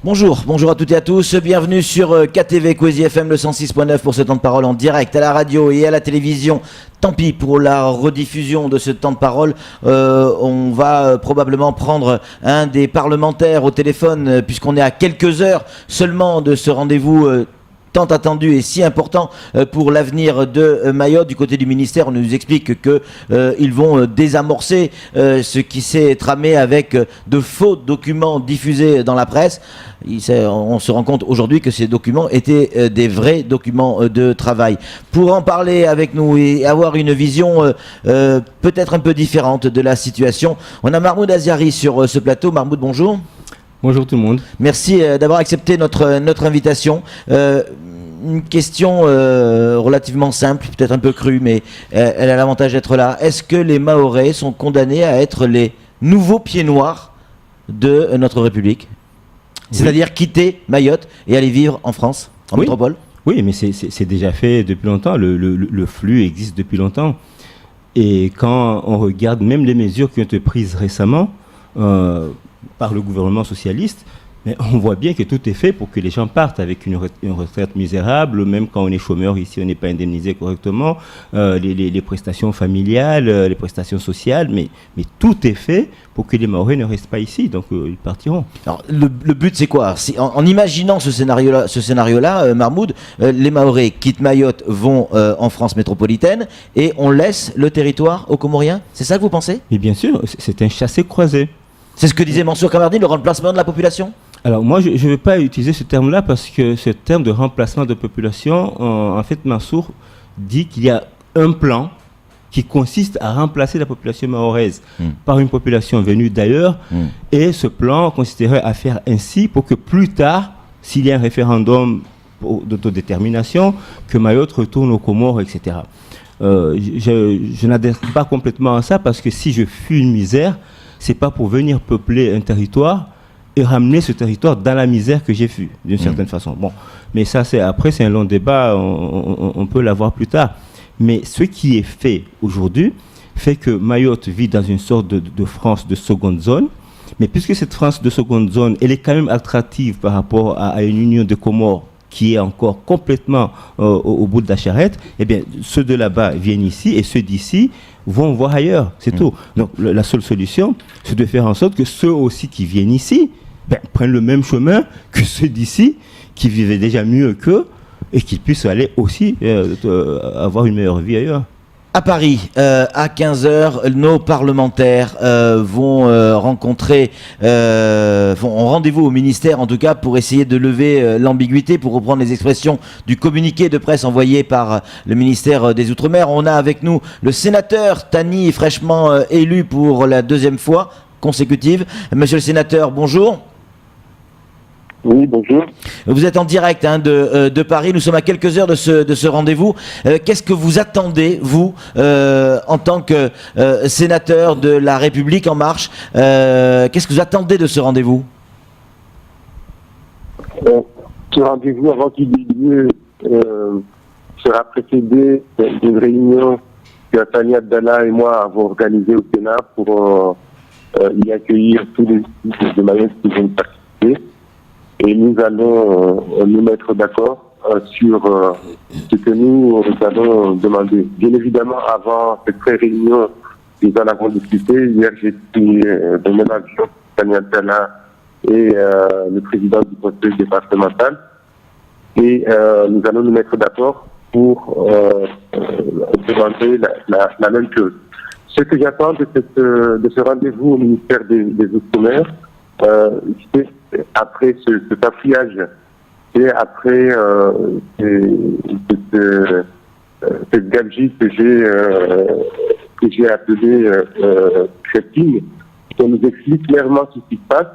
Bonjour à toutes et à tous, bienvenue sur KTV Kwezi FM le 106.9 pour ce temps de parole en direct à la radio et à la télévision. Tant pis pour la rediffusion de ce temps de parole, on va probablement prendre un des parlementaires au téléphone puisqu'on est à quelques heures seulement de ce rendez-vous tant attendu et si important pour l'avenir de Mayotte. Du côté du ministère, on nous explique que ils vont désamorcer ce qui s'est tramé avec de faux documents diffusés dans la presse. On se rend compte aujourd'hui que ces documents étaient des vrais documents de travail. Pour en parler avec nous et avoir une vision peut-être un peu différente de la situation, on a Mahmoud Aziari sur ce plateau. Mahmoud, bonjour. Bonjour tout le monde. Merci d'avoir accepté notre invitation. Une question relativement simple, peut-être un peu crue, mais elle a l'avantage d'être là. Est-ce que les Mahorais sont condamnés à être les nouveaux pieds noirs de notre République ? C'est-à-dire quitter Mayotte et aller vivre en France, en métropole ? Oui, mais c'est déjà fait depuis longtemps. Le flux existe depuis longtemps. Et quand on regarde même les mesures qui ont été prises récemment par le gouvernement socialiste, mais on voit bien que tout est fait pour que les gens partent avec une retraite misérable. Même quand on est chômeur ici, on n'est pas indemnisé correctement. Les prestations familiales, les prestations sociales, mais tout est fait pour que les Mahorais ne restent pas ici. Donc ils partiront. Alors, le but, c'est quoi ? En imaginant ce scénario-là, Mahmoud, les Mahorais quittent Mayotte, vont en France métropolitaine et on laisse le territoire aux Comoriens ? C'est ça que vous pensez ? Mais bien sûr, c'est un chassé-croisé. C'est ce que disait Mansour Kamardine, le remplacement de la population ? Alors moi, je ne vais pas utiliser ce terme-là parce que ce terme de remplacement de population, en fait, Mansour dit qu'il y a un plan qui consiste à remplacer la population mahoraise par une population venue d'ailleurs. Et ce plan consisterait à faire ainsi pour que plus tard, s'il y a un référendum d'autodétermination, que Mayotte retourne aux Comores, etc. Je n'adhère pas complètement à ça parce que si je fuis une misère, c'est pas pour venir peupler un territoire et ramener ce territoire dans la misère que j'ai fui, d'une certaine façon. Bon, mais ça, c'est un long débat, on peut l'avoir plus tard. Mais ce qui est fait aujourd'hui fait que Mayotte vit dans une sorte de France de seconde zone, mais puisque cette France de seconde zone, elle est quand même attractive par rapport à une union de Comores qui est encore complètement au bout de la charrette, eh bien, ceux de là-bas viennent ici et ceux d'ici vont voir ailleurs, c'est tout. Donc la seule solution, c'est de faire en sorte que ceux aussi qui viennent ici prennent le même chemin que ceux d'ici qui vivaient déjà mieux qu'eux et qu'ils puissent aller aussi avoir une meilleure vie ailleurs. À Paris, à 15h, nos parlementaires vont ont rendez-vous au ministère, en tout cas, pour essayer de lever l'ambiguïté, pour reprendre les expressions du communiqué de presse envoyé par le ministère des Outre-mer. On a avec nous le sénateur Tani, fraîchement élu pour la deuxième fois consécutive. Monsieur le sénateur, bonjour. Oui, bonjour. Vous êtes en direct de Paris. Nous sommes à quelques heures de ce rendez-vous. Qu'est-ce que vous attendez, vous, en tant que sénateur de La République En Marche qu'est-ce que vous attendez de ce rendez-vous ? Ce rendez-vous, avant qu'il ait lieu, sera précédé d'une réunion que Tani Abdallah et moi avons organisée au Sénat pour y accueillir tous les de Mayotte qui viennent participer. Et nous allons nous mettre d'accord sur ce que nous allons demander. Bien évidemment, avant cette réunion, nous en avons discuté. Hier, j'ai pris le même avion, Tani Abdallah et le président du conseil départemental. Et nous allons nous mettre d'accord pour demander la même chose. Ce que j'attends de ce rendez-vous au ministère des Outre-mer, c'est après ce cafouillage et après cette gabegie que j'ai appelée tracking, qu'on nous explique clairement ce qui se passe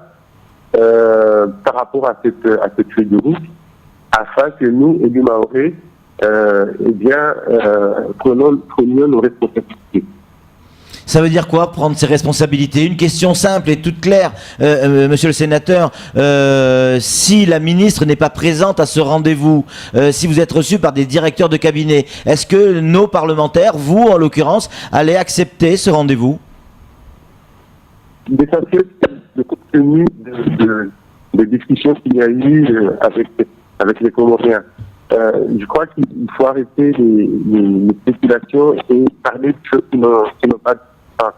par rapport à cette feuille de route, afin que nous, élus Mahorais, prenions nos responsabilités. Ça veut dire quoi, prendre ses responsabilités ? Une question simple et toute claire, monsieur le sénateur. Si la ministre n'est pas présente à ce rendez-vous, si vous êtes reçu par des directeurs de cabinet, est-ce que nos parlementaires, vous en l'occurrence, allez accepter ce rendez-vous ? L'essentiel, c'est le contenu des discussions qu'il y a eu avec les Comoriens. Je crois qu'il faut arrêter les spéculations et parler de choses qui n'ont pas de sens.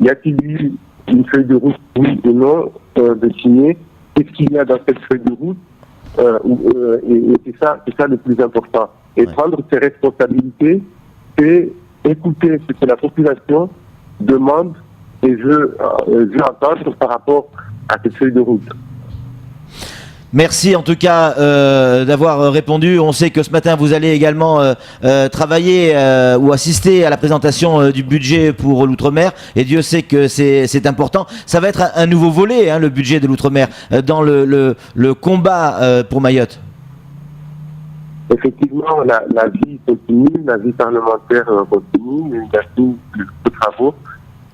Y a-t-il eu une feuille de route, oui ou non, de signer? Qu'est-ce qu'il y a dans cette feuille de route? Et c'est ça le plus important. Et prendre ses responsabilités, c'est écouter ce que la population demande et veut entendre par rapport à cette feuille de route. Merci en tout cas d'avoir répondu. On sait que ce matin vous allez également travailler ou assister à la présentation du budget pour l'outre-mer, et Dieu sait que c'est important. Ça va être un nouveau volet, le budget de l'outre-mer, dans le combat pour Mayotte. Effectivement, la vie continue, la vie parlementaire continue, il y a tous les travaux.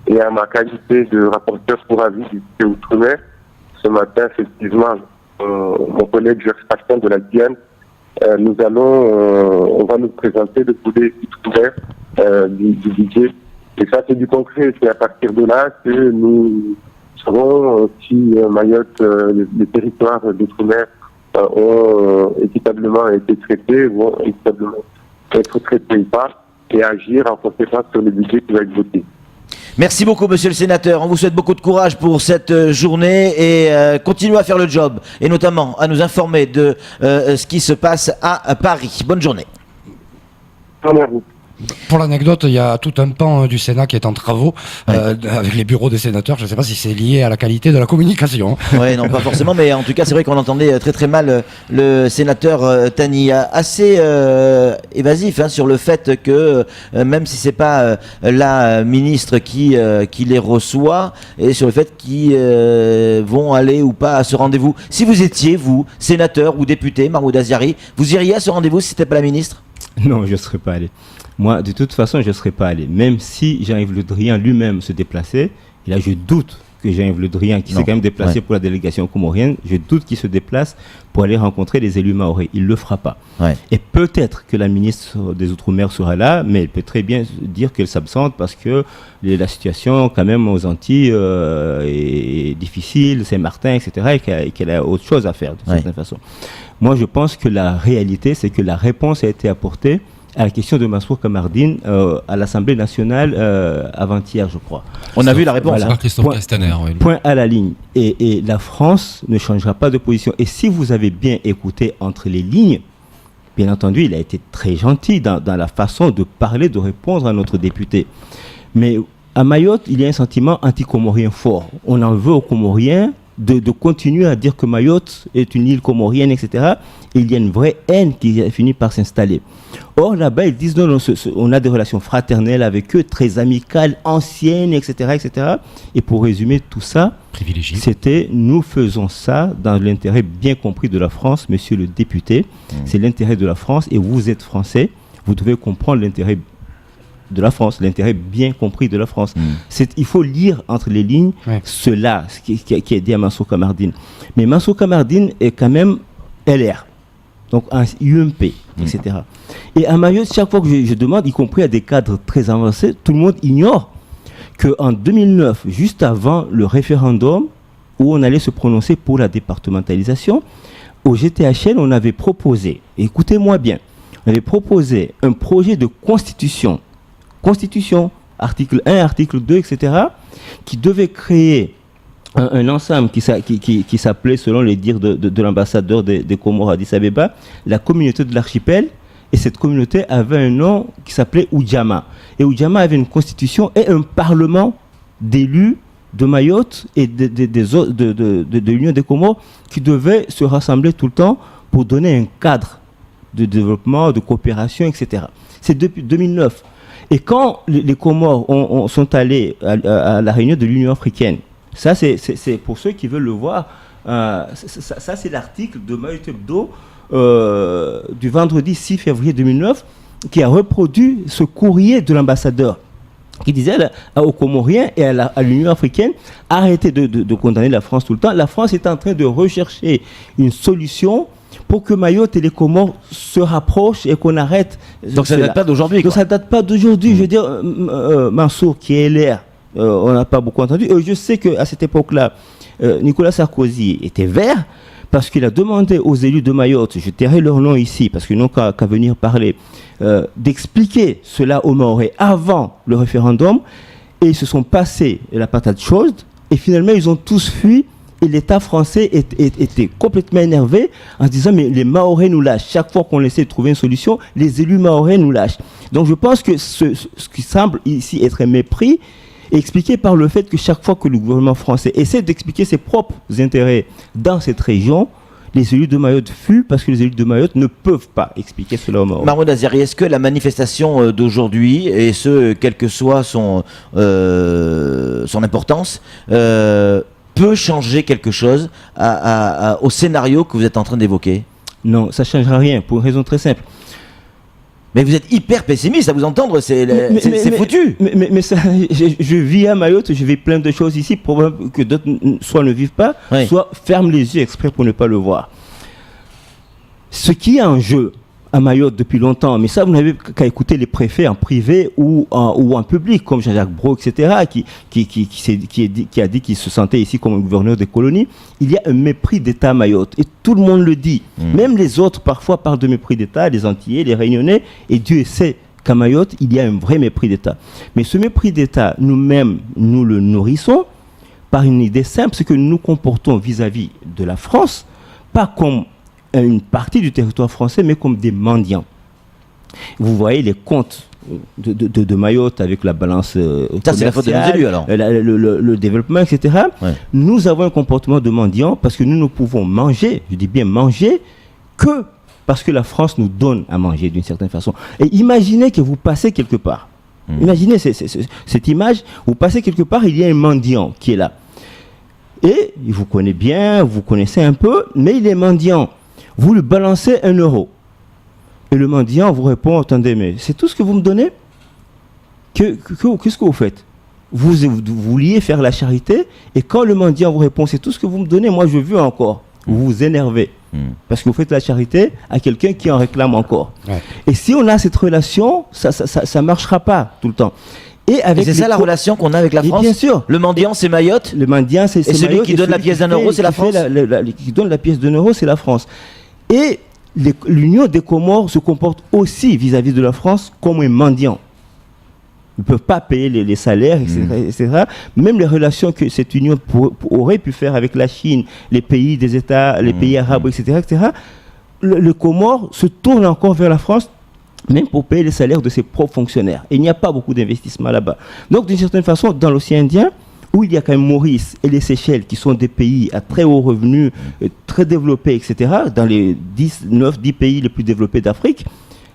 Et à ma qualité de rapporteur pour avis du budget outre-mer, ce matin, effectivement, mon collègue Georges Pascal de la Guyane, on va nous présenter le volet outre-mer du budget. Et ça, c'est du concret. C'est à partir de là que nous saurons si Mayotte, les territoires d'outre-mer ont équitablement été traités, vont équitablement être traités ou pas, et agir en conséquence sur le budget qui va être voté. Merci beaucoup, monsieur le sénateur. On vous souhaite beaucoup de courage pour cette journée et continuez à faire le job, et notamment à nous informer de ce qui se passe à Paris. Bonne journée. Merci à vous. Pour l'anecdote, il y a tout un pan du Sénat qui est en travaux avec les bureaux des sénateurs. Je ne sais pas si c'est lié à la qualité de la communication. Oui, non, pas forcément, mais en tout cas, c'est vrai qu'on entendait très très mal le sénateur Tani, assez évasif sur le fait que même si c'est pas la ministre qui les reçoit, et sur le fait qu'ils vont aller ou pas à ce rendez-vous. Si vous étiez, vous, sénateur ou député, Mahmoud Aziari, vous iriez à ce rendez-vous si c'était pas la ministre? Non, je ne serais pas allé. Moi, de toute façon, je ne serais pas allé. Même si Jean-Yves Le Drian lui-même se déplaçait, et là, je doute que Jean-Yves Le Drian, qui s'est quand même déplacé pour la délégation comorienne, je doute qu'il se déplace pour aller rencontrer les élus mahorais. Il ne le fera pas. Ouais. Et peut-être que la ministre des Outre-mer sera là, mais elle peut très bien dire qu'elle s'absente parce que la situation, quand même, aux Antilles est difficile, Saint-Martin, etc., et qu'elle a autre chose à faire, de certaine façon. Moi, je pense que la réalité, c'est que la réponse a été apportée à la question de Mansour Kamardine à l'Assemblée nationale avant-hier, je crois. On a vu la réponse. Voilà. Christophe Castaner. Oui. Point à la ligne. Et la France ne changera pas de position. Et si vous avez bien écouté entre les lignes, bien entendu, il a été très gentil dans la façon de parler, de répondre à notre député. Mais à Mayotte, il y a un sentiment anti-comorien fort. On en veut aux Comoriens de continuer à dire que Mayotte est une île comorienne, etc. Et il y a une vraie haine qui a fini par s'installer. Or, là-bas, ils disent non, on a des relations fraternelles avec eux, très amicales, anciennes, etc., etc. Et pour résumer tout ça, c'était nous faisons ça dans l'intérêt bien compris de la France, monsieur le député. C'est l'intérêt de la France et vous êtes français. Vous devez comprendre l'intérêt de la France, l'intérêt bien compris de la France. Il faut lire entre les lignes cela, ce qui est dit à Mansour Kamardine. Mais Mansour Kamardine est quand même LR, donc un UMP, etc. Et à Mayotte, chaque fois que je demande, y compris à des cadres très avancés, tout le monde ignore qu'en 2009, juste avant le référendum, où on allait se prononcer pour la départementalisation, au GTHL, on avait proposé, écoutez-moi bien, on avait proposé un projet de constitution, article 1, article 2, etc., qui devait créer un ensemble qui s'appelait, selon les dires de l'ambassadeur des Comores à Addis Abeba, la communauté de l'archipel. Et cette communauté avait un nom qui s'appelait Oudjama. Et Oudjama avait une constitution et un parlement d'élus de Mayotte et de l'Union des Comores qui devaient se rassembler tout le temps pour donner un cadre de développement, de coopération, etc. C'est depuis 2009. Et quand les Comores sont allés à la réunion de l'Union africaine, ça c'est pour ceux qui veulent le voir, ça c'est l'article de Mayotte Hebdo du vendredi 6 février 2009 qui a reproduit ce courrier de l'ambassadeur qui disait aux Comoriens et à l'Union africaine, arrêtez de condamner la France tout le temps. La France est en train de rechercher une solution pour que Mayotte et les Comores se rapprochent et qu'on arrête. Donc ça ne date pas d'aujourd'hui. Donc ça ne date pas d'aujourd'hui. Je veux dire, Mansour qui est LR, on n'a pas beaucoup entendu. Je sais qu'à cette époque-là, Nicolas Sarkozy était vert parce qu'il a demandé aux élus de Mayotte, je tairai leur nom ici parce qu'ils n'ont qu'à venir parler, d'expliquer cela aux Mahorais avant le référendum, et ils se sont passés la patate chaude et finalement ils ont tous fui. Et l'État français était complètement énervé en se disant mais les Mahorais nous lâchent. Chaque fois qu'on essaie de trouver une solution, les élus Mahorais nous lâchent. Donc je pense que ce qui semble ici être un mépris est expliqué par le fait que chaque fois que le gouvernement français essaie d'expliquer ses propres intérêts dans cette région, les élus de Mayotte fuient parce que les élus de Mayotte ne peuvent pas expliquer cela aux Mahorais. Mahmoud Azeri, est-ce que la manifestation d'aujourd'hui, et ce, quelle que soit son importance, peut changer quelque chose au scénario que vous êtes en train d'évoquer? Non, ça ne changera rien, pour une raison très simple. Mais vous êtes hyper pessimiste, à vous entendre, c'est foutu. Mais ça, je vis à Mayotte, je vis plein de choses ici, probablement que d'autres soit ne vivent pas, oui, soit ferment les yeux exprès pour ne pas le voir. Ce qui est en jeu à Mayotte depuis longtemps, mais ça vous n'avez qu'à écouter les préfets en privé ou en public, comme Jean-Jacques Brault, etc., qui a dit qu'il se sentait ici comme un gouverneur des colonies. Il y a un mépris d'État à Mayotte, et tout le monde le dit. Même les autres parfois parlent de mépris d'État, les Antillais, les Réunionnais, et Dieu sait qu'à Mayotte, il y a un vrai mépris d'État. Mais ce mépris d'État, nous-mêmes, nous le nourrissons par une idée simple, c'est que nous nous comportons vis-à-vis de la France, pas comme une partie du territoire français, mais comme des mendiants. Vous voyez les comptes de Mayotte avec la balance ça, c'est la faute de nos élus, alors. Le développement, etc. Ouais. Nous avons un comportement de mendiant parce que nous ne pouvons manger, je dis bien manger, que parce que la France nous donne à manger d'une certaine façon. Et imaginez que vous passez quelque part. Imaginez cette image, vous passez quelque part, il y a un mendiant qui est là. Et il vous connaît bien, vous connaissez un peu, mais il est mendiant. Vous lui balancez 1 euro. Et le mendiant vous répond, attendez, mais c'est tout ce que vous me donnez? Qu'est-ce que vous faites? Vous vouliez faire la charité, et quand le mendiant vous répond, c'est tout ce que vous me donnez, moi je veux encore. Vous vous énervez. Parce que vous faites la charité à quelqu'un qui en réclame encore. Ouais. Et si on a cette relation, ça ne marchera pas tout le temps. Et c'est ça la relation qu'on a avec la France? Bien sûr. Le mendiant, c'est Mayotte. Le mendiant, c'est Mayotte. Et celui qui donne la pièce d'1 euro, c'est la France. Qui donne la pièce d'1 euro, c'est la France. Et l'Union des Comores se comporte aussi vis-à-vis de la France comme un mendiant. Ils ne peuvent pas payer les salaires, etc. Même les relations que cette union aurait pu faire avec la Chine, les pays des États, les pays arabes, etc. Le Comores se tourne encore vers la France, même pour payer les salaires de ses propres fonctionnaires. Et il n'y a pas beaucoup d'investissement là-bas. Donc, d'une certaine façon, dans l'océan Indien, où il y a quand même Maurice et les Seychelles, qui sont des pays à très haut revenu, très développés, etc., dans les 10 pays les plus développés d'Afrique,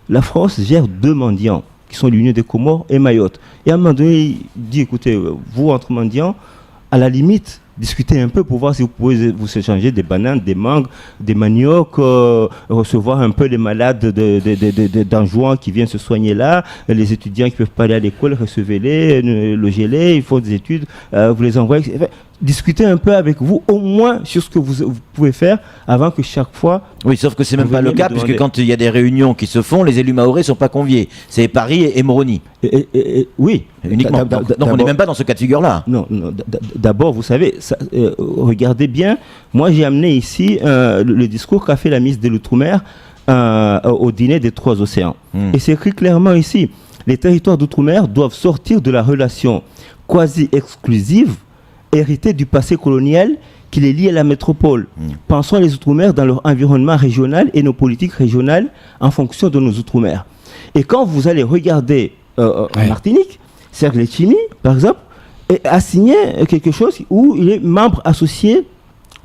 la France gère 2 mendiants, qui sont l'Union des Comores et Mayotte. Et à un moment donné, il dit, écoutez, vous, entre mendiants, à la limite, discutez un peu pour voir si vous pouvez vous échanger des bananes, des mangues, des maniocs, recevoir un peu les malades d'Anjouan qui viennent se soigner là, les étudiants qui ne peuvent pas aller à l'école, recevez-les, logez-les, ils font des études, vous les envoyez. Enfin, discutez un peu avec vous, au moins sur ce que vous pouvez faire avant que chaque fois... Oui, sauf que c'est même pas le cas, puisque quand il y a des réunions qui se font, les élus mahorais ne sont pas conviés. C'est Paris et Moroni. Oui. Uniquement. Donc on n'est même pas dans ce cas de figure-là. Non, d'abord, vous savez, regardez bien, moi j'ai amené ici le discours qu'a fait la ministre de l'Outre-mer au dîner des 3 océans. Et c'est écrit clairement ici, les territoires d'Outre-mer doivent sortir de la relation quasi-exclusive héritée du passé colonial qui les lie à la métropole. Pensons à les Outre-mer dans leur environnement régional et nos politiques régionales en fonction de nos Outre-mer. Et quand vous allez regarder en Martinique, Serge Letchimy, par exemple, a signé quelque chose où il est membre associé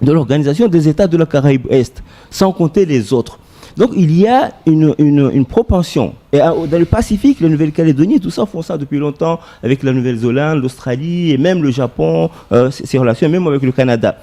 de l'Organisation des États de la Caraïbe-Est, sans compter les autres. Donc il y a une propension. Et dans le Pacifique, la Nouvelle-Calédonie, tout ça font ça depuis longtemps, avec la Nouvelle-Zélande, l'Australie et même le Japon, ces relations, même avec le Canada.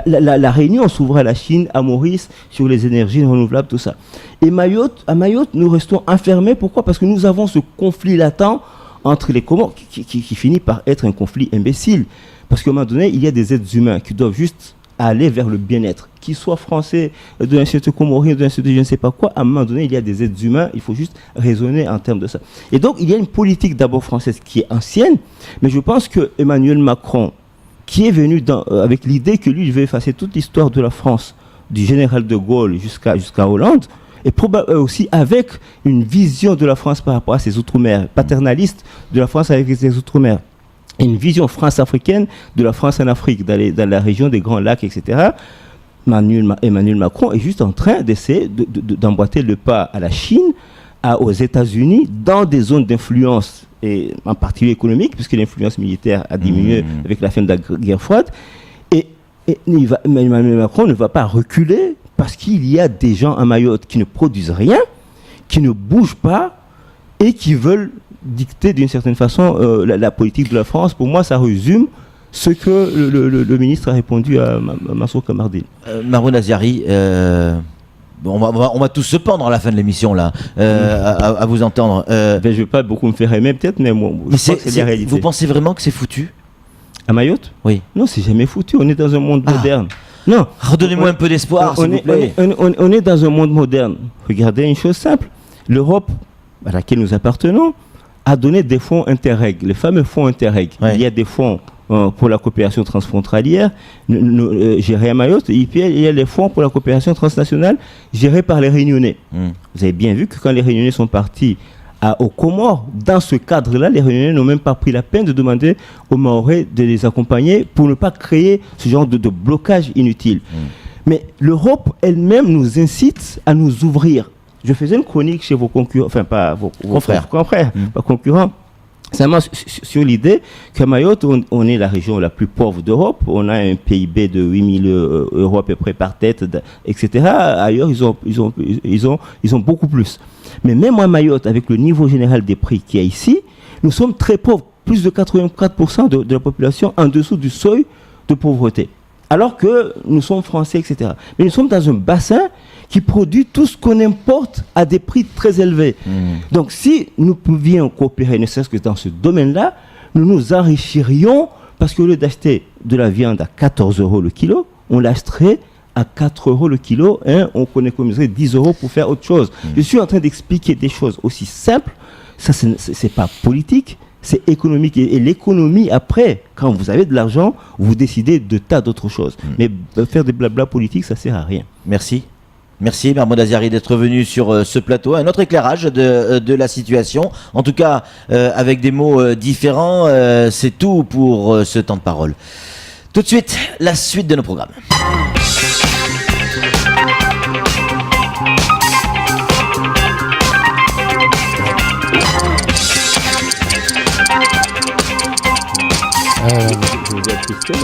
La Réunion s'ouvre à la Chine, à Maurice, sur les énergies renouvelables, tout ça. Et à Mayotte, nous restons enfermés. Pourquoi? Parce que nous avons ce conflit latent entre les Comores qui finit par être un conflit imbécile. Parce qu'à un moment donné, il y a des êtres humains qui doivent juste aller vers le bien-être. Qu'ils soient français, de l'institut comorien, de l'institut je ne sais pas quoi, à un moment donné, il y a des êtres humains, il faut juste raisonner en termes de ça. Et donc, il y a une politique d'abord française qui est ancienne, mais je pense que Emmanuel Macron, qui est venu avec l'idée que lui, il veut effacer toute l'histoire de la France, du général de Gaulle jusqu'à Hollande, et aussi avec une vision de la France par rapport à ses outre-mer, paternaliste de la France avec ses outre-mer. Une vision france-africaine de la France en Afrique, dans la région des Grands Lacs, etc. Emmanuel Macron est juste en train d'essayer d'emboîter le pas à la Chine, aux États-Unis, dans des zones d'influence, et en particulier économique, puisque l'influence militaire a diminué avec la fin de la guerre froide. Et Emmanuel Macron ne va pas reculer parce qu'il y a des gens à Mayotte qui ne produisent rien, qui ne bougent pas et qui veulent dicter d'une certaine façon la politique de la France. Pour moi, ça résume ce que le ministre a répondu à Mansour Kamardine. Maroun Aziari, on va tous se pendre à la fin de l'émission là, à vous entendre. Je ne vais pas beaucoup me faire aimer peut-être, mais moi, je pense que c'est la réalité. Vous pensez vraiment que c'est foutu? À Mayotte? Oui. Non, c'est jamais foutu. On est dans un monde moderne. Non. Redonnez-moi un peu d'espoir, s'il vous plaît. On est dans un monde moderne. Regardez une chose simple. L'Europe, à laquelle nous appartenons, a donné des fonds Interreg, les fameux fonds Interreg. Ouais. Il y a des fonds pour la coopération transfrontalière gérés à Mayotte, et puis il y a les fonds pour la coopération transnationale gérés par les Réunionnais. Vous avez bien vu que quand les Réunionnais sont partis aux Comores, dans ce cadre-là, les Réunionnais n'ont même pas pris la peine de demander aux Mahorais de les accompagner pour ne pas créer ce genre de blocage inutile. Mais l'Europe elle-même nous incite à nous ouvrir. Je faisais une chronique chez vos concurrents, enfin pas vos confrères, pas concurrents, sur l'idée qu'à Mayotte, on est la région la plus pauvre d'Europe, on a un PIB de 8 000 euros à peu près par tête, etc. Ailleurs, ils ont beaucoup plus. Mais même à Mayotte, avec le niveau général des prix qu'il y a ici, nous sommes très pauvres, plus de 84% de la population en dessous du seuil de pauvreté. Alors que nous sommes français, etc. Mais nous sommes dans un bassin qui produit tout ce qu'on importe à des prix très élevés. Donc si nous pouvions coopérer, ne serait-ce que dans ce domaine-là, nous nous enrichirions, parce qu'au lieu d'acheter de la viande à 14 euros le kilo, on l'achèterait à 4 euros le kilo, on économiserait 10 euros pour faire autre chose. Je suis en train d'expliquer des choses aussi simples, ça c'est pas politique, c'est économique. Et l'économie, après, quand vous avez de l'argent, vous décidez de tas d'autres choses. Mais faire des blabla politiques, ça sert à rien. Merci. Merci Mahmoud Aziari d'être venu sur ce plateau. Un autre éclairage de la situation. En tout cas, avec des mots différents, c'est tout pour ce temps de parole. Tout de suite, la suite de nos programmes. Je vous ai assisté,